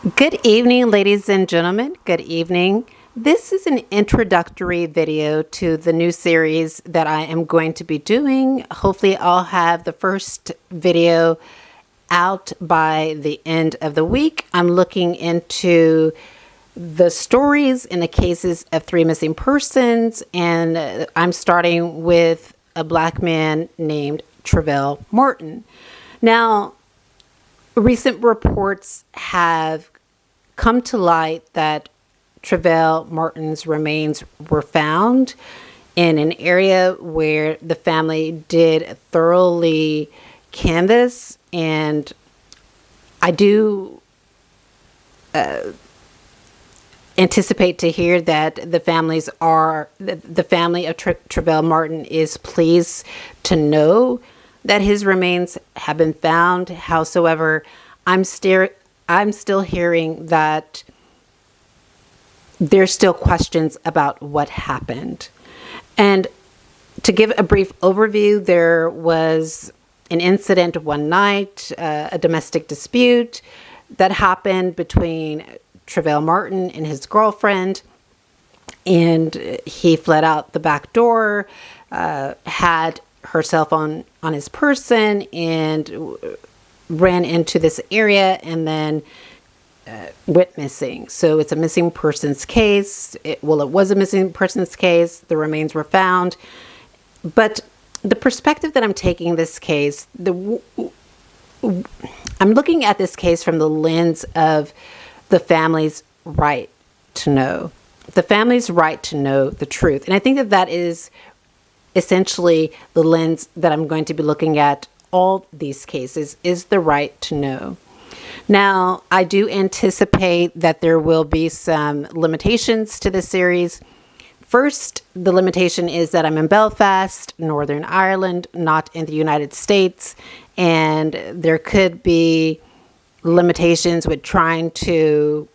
Good evening, ladies and gentlemen. Good evening. This is an introductory video to the new series that I am going to be doing. Hopefully, I'll have the first video out by the end of the week. I'm looking into the stories and the cases of three missing persons, and I'm starting with a black man named Travelle Martin. Now, recent reports have come to light that Travelle Martin's remains were found in an area where the family did thoroughly canvass, and I do anticipate to hear that the family of Travelle Martin is pleased to know that his remains have been found. Howsoever, I'm still hearing that there's still questions about what happened. And to give a brief overview, there was an incident one night, a domestic dispute that happened between Travelle Martin and his girlfriend, and he fled out the back door, had her cell phone on his person, and ran into this area and then went missing. So it's a missing persons case. It was a missing persons case. The remains were found. But the perspective that I'm taking this case, I'm looking at this case from the lens of the family's right to know. The family's right to know the truth. And I think that is essentially the lens that I'm going to be looking at all these cases, is the right to know. Now, I do anticipate that there will be some limitations to this series. First, the limitation is that I'm in Belfast, Northern Ireland, not in the United States, and there could be limitations with trying to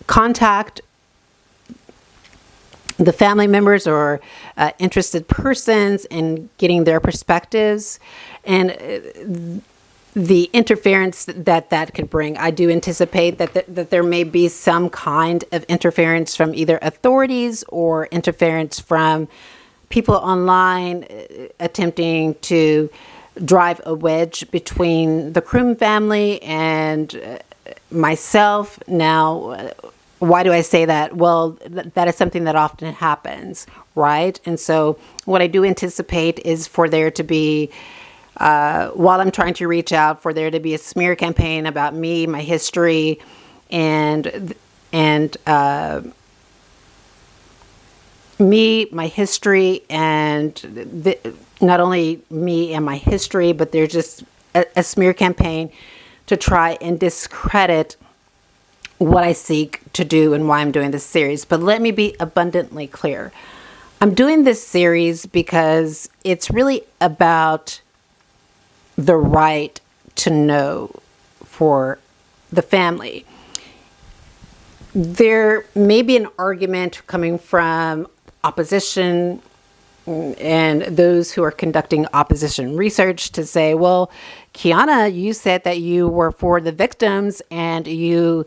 contact the family members or interested persons and getting their perspectives, and the interference that could bring. I do anticipate that there may be some kind of interference from either authorities or interference from people online attempting to drive a wedge between the Croom family and myself. Now, why do I say that? Well, that is something that often happens, right? And so what I do anticipate is for there to be, while I'm trying to reach out, for there to be a smear campaign about me, my history, and not only me and my history, but there's just a smear campaign to try and discredit what I seek to do and why I'm doing this series. But let me be abundantly clear. I'm doing this series because it's really about the right to know for the family. There may be an argument coming from opposition and those who are conducting opposition research to say, well, Quianna, you said that you were for the victims and you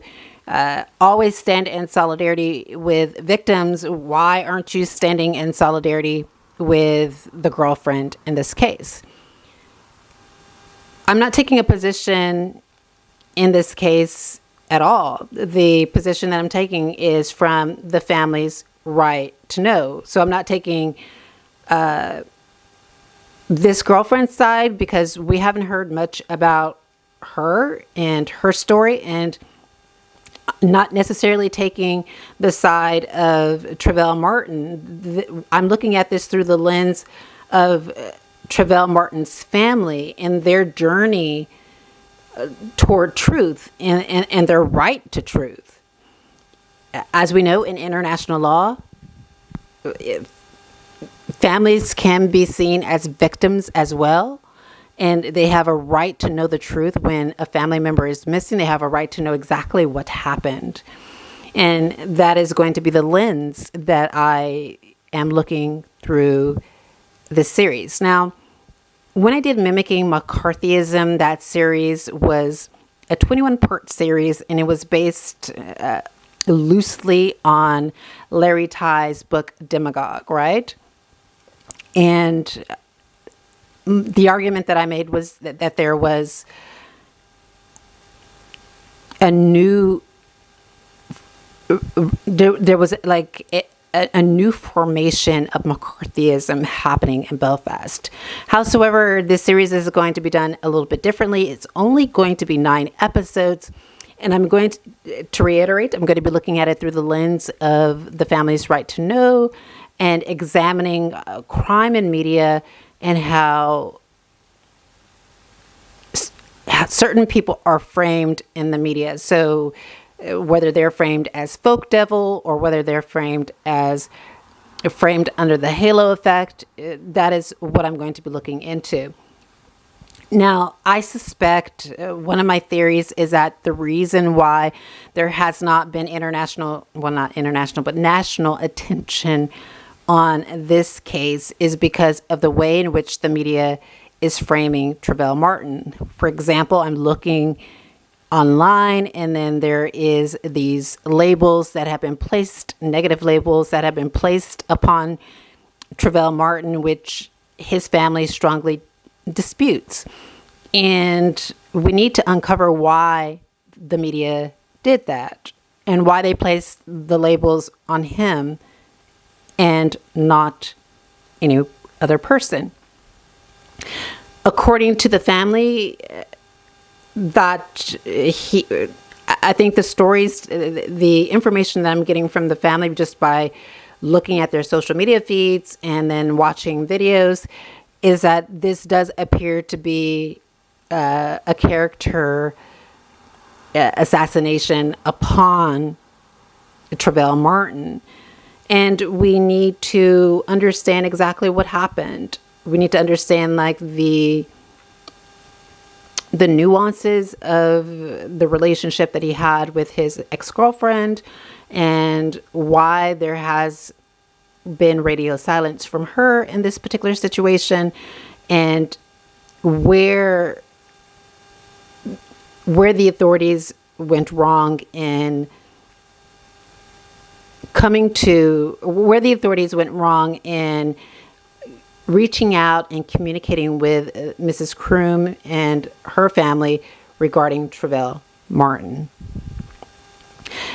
always stand in solidarity with victims. Why aren't you standing in solidarity with the girlfriend in this case? I'm not taking a position in this case at all. The position that I'm taking is from the family's right to know. So I'm not taking this girlfriend's side because we haven't heard much about her and her story, and not necessarily taking the side of Travelle Martin. I'm looking at this through the lens of Travelle Martin's family and their journey toward truth and their right to truth. As we know, in international law, families can be seen as victims as well. And they have a right to know the truth. When a family member is missing, they have a right to know exactly what happened. And that is going to be the lens that I am looking through this series. Now, when I did Mimicking McCarthyism, that series was a 21-part series, and it was based loosely on Larry Tye's book Demagogue, right? And the argument that I made was that there was a new, there was like a new formation of McCarthyism happening in Belfast. Howsoever, this series is going to be done a little bit differently. It's only going to be 9 episodes. And I'm going to reiterate, I'm going to be looking at it through the lens of the family's right to know and examining crime in media and how certain people are framed in the media. So whether they're framed as folk devil or whether they're framed under the halo effect, that is what I'm going to be looking into. Now, I suspect one of my theories is that the reason why there has not been national attention on this case is because of the way in which the media is framing Travelle Martin. For example, I'm looking online, and then there is these labels that have been placed, negative labels that have been placed upon Travelle Martin, which his family strongly disputes. And we need to uncover why the media did that and why they placed the labels on him and not any other person. According to the family, I think the stories, the information that I'm getting from the family just by looking at their social media feeds and then watching videos is that this does appear to be a character assassination upon Travelle Martin. And we need to understand exactly what happened. We need to understand like the nuances of the relationship that he had with his ex-girlfriend and why there has been radio silence from her in this particular situation, and where the authorities went wrong in reaching out and communicating with Mrs. Croom and her family regarding Travelle Martin.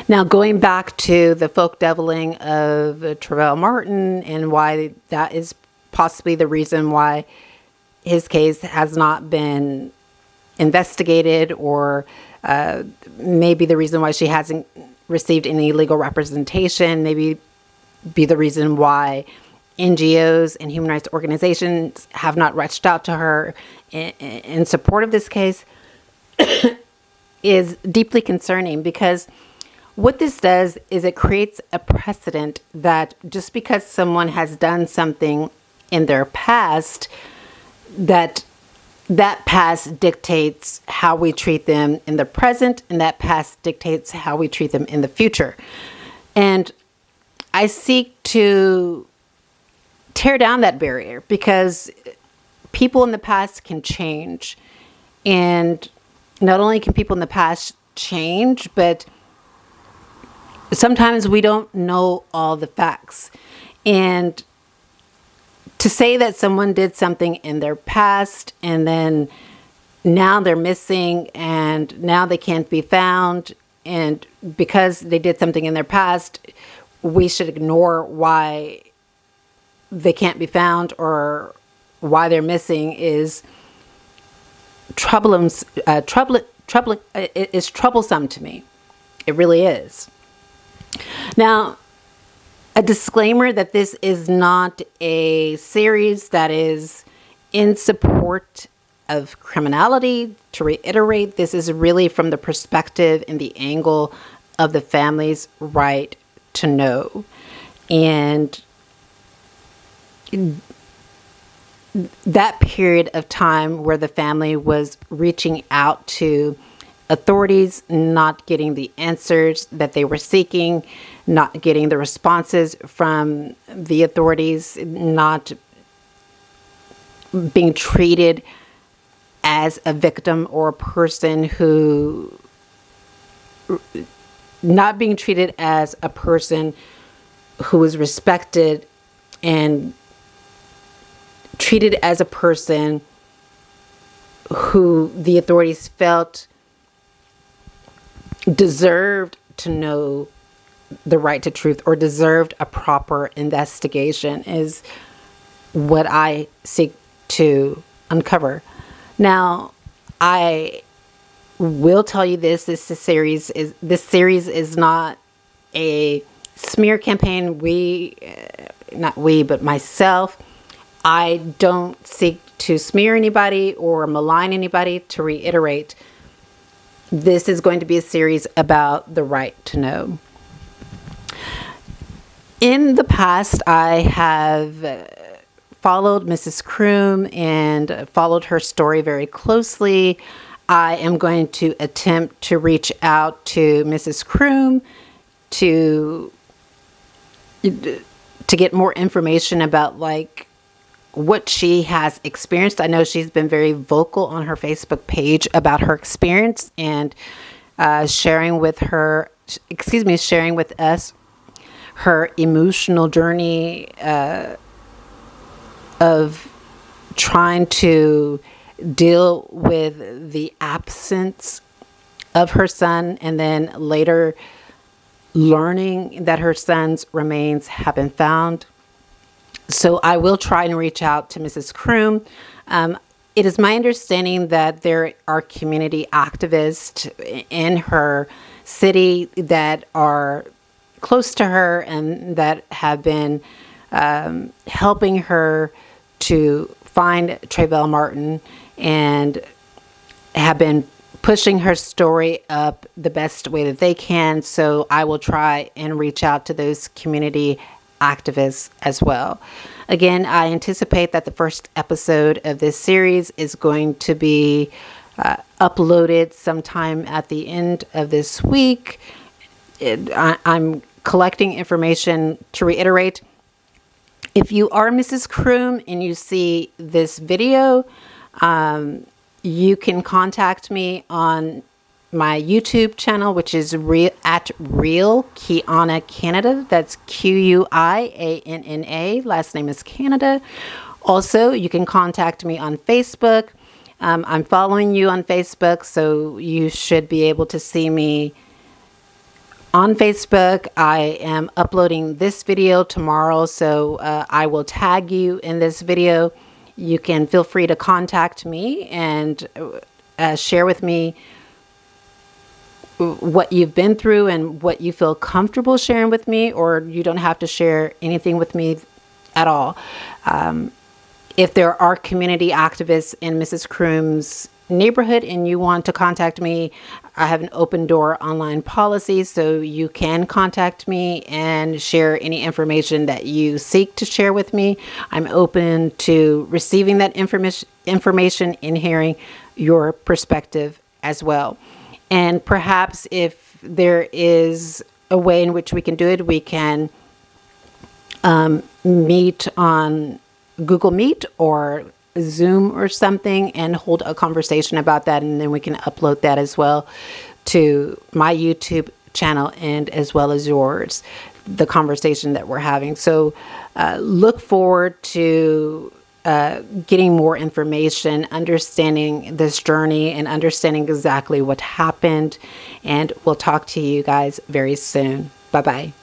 Now, going back to the folk deviling of Travelle Martin and why that is possibly the reason why his case has not been investigated, or maybe the reason why she hasn't received any legal representation, maybe be the reason why NGOs and human rights organizations have not reached out to her in support of this case is deeply concerning, because what this does is it creates a precedent that just because someone has done something in their past, that past dictates how we treat them in the present, and that past dictates how we treat them in the future. And I seek to tear down that barrier, because people in the past can change. And not only can people in the past change, but sometimes we don't know all the facts. And to say that someone did something in their past and then now they're missing and now they can't be found, and because they did something in their past, we should ignore why they can't be found or why they're missing is troublesome to me. It really is. Now, a disclaimer that this is not a series that is in support of criminality. To reiterate, this is really from the perspective and the angle of the family's right to know. And that period of time where the family was reaching out to authorities, not getting the answers that they were seeking, not getting the responses from the authorities, not being treated as a victim or a person who, not being treated as a person who is respected and treated as a person who the authorities felt deserved to know the right to truth or deserved a proper investigation is what I seek to uncover. Now, I will tell you this series is not a smear campaign. Not we, but myself. I don't seek to smear anybody or malign anybody. To reiterate, this is going to be a series about the right to know. In the past, I have followed Mrs. Croom and followed her story very closely. I am going to attempt to reach out to Mrs. Croom to get more information about what she has experienced. I know she's been very vocal on her Facebook page about her experience and sharing with us her emotional journey of trying to deal with the absence of her son, and then later learning that her son's remains have been found. So I will try and reach out to Mrs. Croom. It is my understanding that there are community activists in her city that are close to her and that have been helping her to find Travelle Martin and have been pushing her story up the best way that they can. So I will try and reach out to those community activists as well. Again, I anticipate that the first episode of this series is going to be uploaded sometime at the end of this week. I'm collecting information. To reiterate, if you are Mrs. Croom and you see this video, you can contact me on my YouTube channel, which is at Real Quianna Canada. That's Quianna. Last name is Canada. Also, you can contact me on Facebook. I'm following you on Facebook, so you should be able to see me on Facebook. I am uploading this video tomorrow, so I will tag you in this video. You can feel free to contact me and share with me what you've been through and what you feel comfortable sharing with me, or you don't have to share anything with me at all. If there are community activists in Mrs. Croom's neighborhood and you want to contact me, I have an open door online policy, so you can contact me and share any information that you seek to share with me. I'm open to receiving that information and hearing your perspective as well. And perhaps if there is a way in which we can do it, we can meet on Google Meet or Zoom or something and hold a conversation about that, and then we can upload that as well to my YouTube channel and as well as yours, the conversation that we're having. So look forward to getting more information, understanding this journey and understanding exactly what happened, and we'll talk to you guys very soon. Bye-bye.